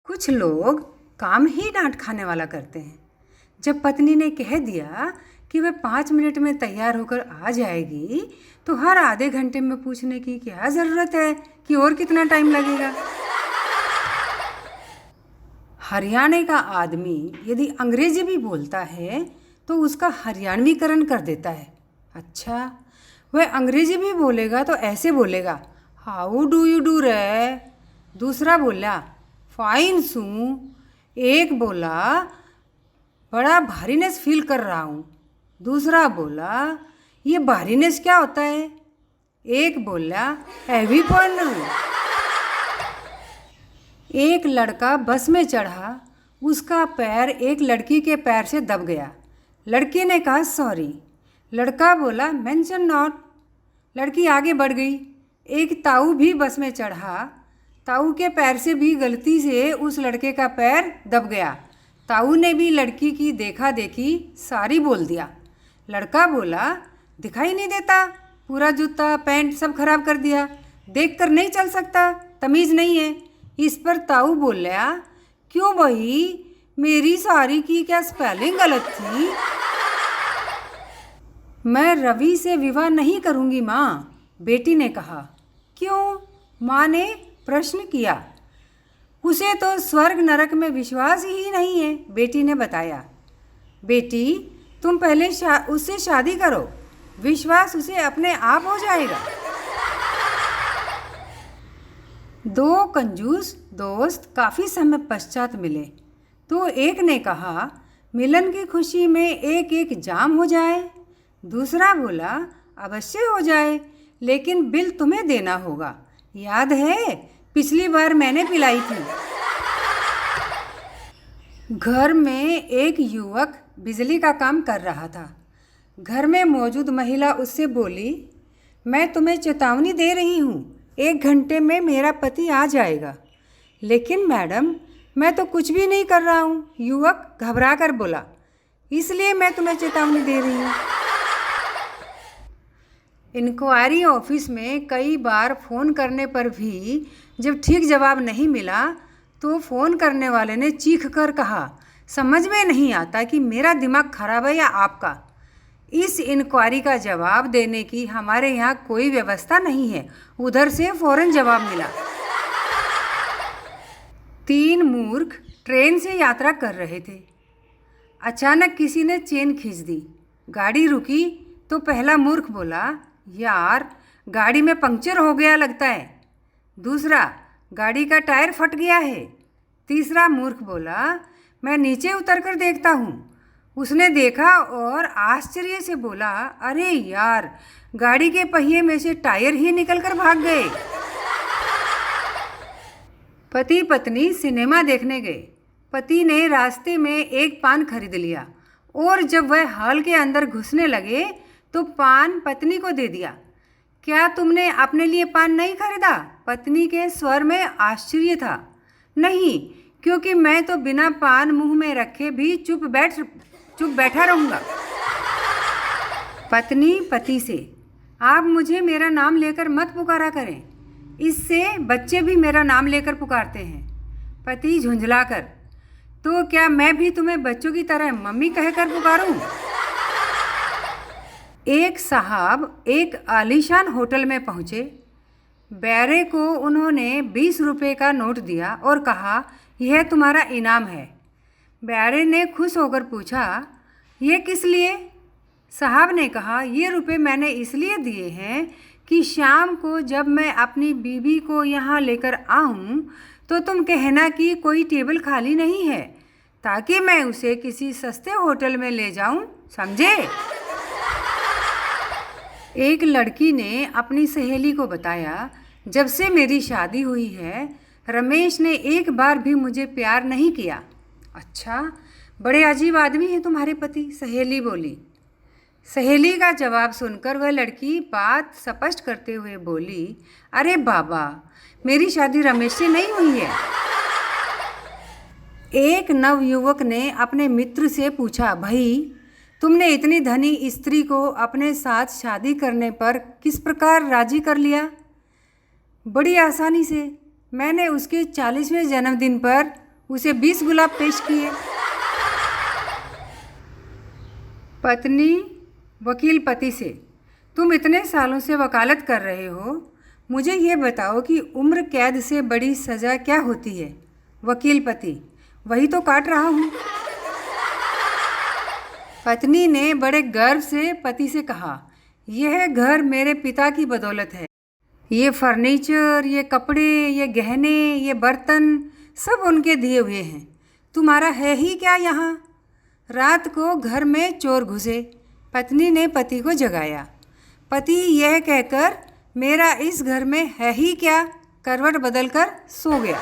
कुछ लोग काम ही डांट खाने वाला करते हैं। जब पत्नी ने कह दिया कि वह 5 मिनट में तैयार होकर आ जाएगी, तो हर आधे घंटे में पूछने की क्या ज़रूरत है कि और कितना टाइम लगेगा। हरियाणा का आदमी यदि अंग्रेजी भी बोलता है तो उसका हरियाणवीकरण कर देता है। अच्छा, वह अंग्रेजी भी बोलेगा तो ऐसे बोलेगा, हाउ डू यू डू रे। दूसरा बोला, फाइन सू। एक बोला, बड़ा भारीनेस फील कर रहा हूँ। दूसरा बोला, ये भारीनेस क्या होता है। एक बोला, हैवीपन। एक लड़का बस में चढ़ा, उसका पैर एक लड़की के पैर से दब गया। लड़की ने कहा सॉरी। लड़का बोला मेंशन नॉट। लड़की आगे बढ़ गई। एक ताऊ भी बस में चढ़ा, ताऊ के पैर से भी गलती से उस लड़के का पैर दब गया। ताऊ ने भी लड़की की देखा देखी सारी बोल दिया। लड़का बोला दिखाई नहीं देता, पूरा जूता पैंट सब खराब कर दिया, देखकर नहीं चल सकता, तमीज़ नहीं है। इस पर ताऊ बोला, क्यों भाई, मेरी सारी की क्या स्पेलिंग गलत थी। मैं रवि से विवाह नहीं करूँगी माँ, बेटी ने कहा। क्यों, माँ ने प्रश्न किया। उसे तो स्वर्ग नरक में विश्वास ही नहीं है, बेटी ने बताया। बेटी, तुम पहले उससे शादी करो, विश्वास उसे अपने आप हो जाएगा। दो कंजूस दोस्त काफ़ी समय पश्चात मिले तो एक ने कहा, मिलन की खुशी में एक एक जाम हो जाए। दूसरा बोला, अवश्य हो जाए, लेकिन बिल तुम्हें देना होगा, याद है पिछली बार मैंने पिलाई थी। घर में एक युवक बिजली का काम कर रहा था। घर में मौजूद महिला उससे बोली, मैं तुम्हें चेतावनी दे रही हूँ, 1 घंटे में मेरा पति आ जाएगा। लेकिन मैडम, मैं तो कुछ भी नहीं कर रहा हूँ, युवक घबरा कर बोला। इसलिए मैं तुम्हें चेतावनी दे रही हूँ। इंक्वायरी ऑफिस में कई बार फ़ोन करने पर भी जब ठीक जवाब नहीं मिला तो फ़ोन करने वाले ने चीख कर कहा, समझ में नहीं आता कि मेरा दिमाग खराब है या आपका। इस इंक्वायरी का जवाब देने की हमारे यहाँ कोई व्यवस्था नहीं है। उधर से फ़ौरन जवाब मिला। 3 मूर्ख ट्रेन से यात्रा कर रहे थे। अचानक किसी ने चेन खींच दी। गाड़ी रुकी तो पहला मूर्ख बोला, यार गाड़ी में पंक्चर हो गया लगता है। दूसरा, गाड़ी का टायर फट गया है। तीसरा मूर्ख बोला, मैं नीचे उतर कर देखता हूँ। उसने देखा और आश्चर्य से बोला, अरे यार, गाड़ी के पहिए में से टायर ही निकलकर भाग गए। पति पत्नी सिनेमा देखने गए। पति ने रास्ते में एक पान खरीद लिया और जब वह हॉल के अंदर घुसने लगे तो पान पत्नी को दे दिया। क्या तुमने अपने लिए पान नहीं खरीदा? पत्नी के स्वर में आश्चर्य था। नहीं, क्योंकि मैं तो बिना पान मुंह में रखे भी चुप बैठा रहूँगा। पत्नी पति से, आप मुझे मेरा नाम लेकर मत पुकारा करें, इससे बच्चे भी मेरा नाम लेकर पुकारते हैं। पति झुंझलाकर, तो क्या मैं भी तुम्हें बच्चों की तरह मम्मी कहकर पुकारूं? एक साहब एक आलीशान होटल में पहुँचे। बैरे को उन्होंने 20 रुपये का नोट दिया और कहा, यह तुम्हारा इनाम है। बैरे ने खुश होकर पूछा, यह किस लिए? साहब ने कहा, ये रुपए मैंने इसलिए दिए हैं कि शाम को जब मैं अपनी बीवी को यहाँ लेकर आऊँ तो तुम कहना कि कोई टेबल खाली नहीं है, ताकि मैं उसे किसी सस्ते होटल में ले जाऊँ, समझे? एक लड़की ने अपनी सहेली को बताया, जब से मेरी शादी हुई है रमेश ने एक बार भी मुझे प्यार नहीं किया। अच्छा, बड़े अजीब आदमी हैं तुम्हारे पति, सहेली बोली। सहेली का जवाब सुनकर वह लड़की बात स्पष्ट करते हुए बोली, अरे बाबा, मेरी शादी रमेश से नहीं हुई है। एक नवयुवक ने अपने मित्र से पूछा, भाई तुमने इतनी धनी स्त्री को अपने साथ शादी करने पर किस प्रकार राजी कर लिया? बड़ी आसानी से। मैंने उसके 40वें जन्मदिन पर उसे 20 गुलाब पेश किए। पत्नी वकील पति से, तुम इतने सालों से वकालत कर रहे हो, मुझे ये बताओ कि उम्र कैद से बड़ी सज़ा क्या होती है? वकील पति, वही तो काट रहा हूँ। पत्नी ने बड़े गर्व से पति से कहा, यह घर मेरे पिता की बदौलत है। ये फर्नीचर, ये कपड़े, ये गहने, ये बर्तन सब उनके दिए हुए हैं। तुम्हारा है ही क्या यहाँ? रात को घर में चोर घुसे। पत्नी ने पति को जगाया। पति यह कहकर मेरा इस घर में है ही क्या, करवट बदलकर सो गया।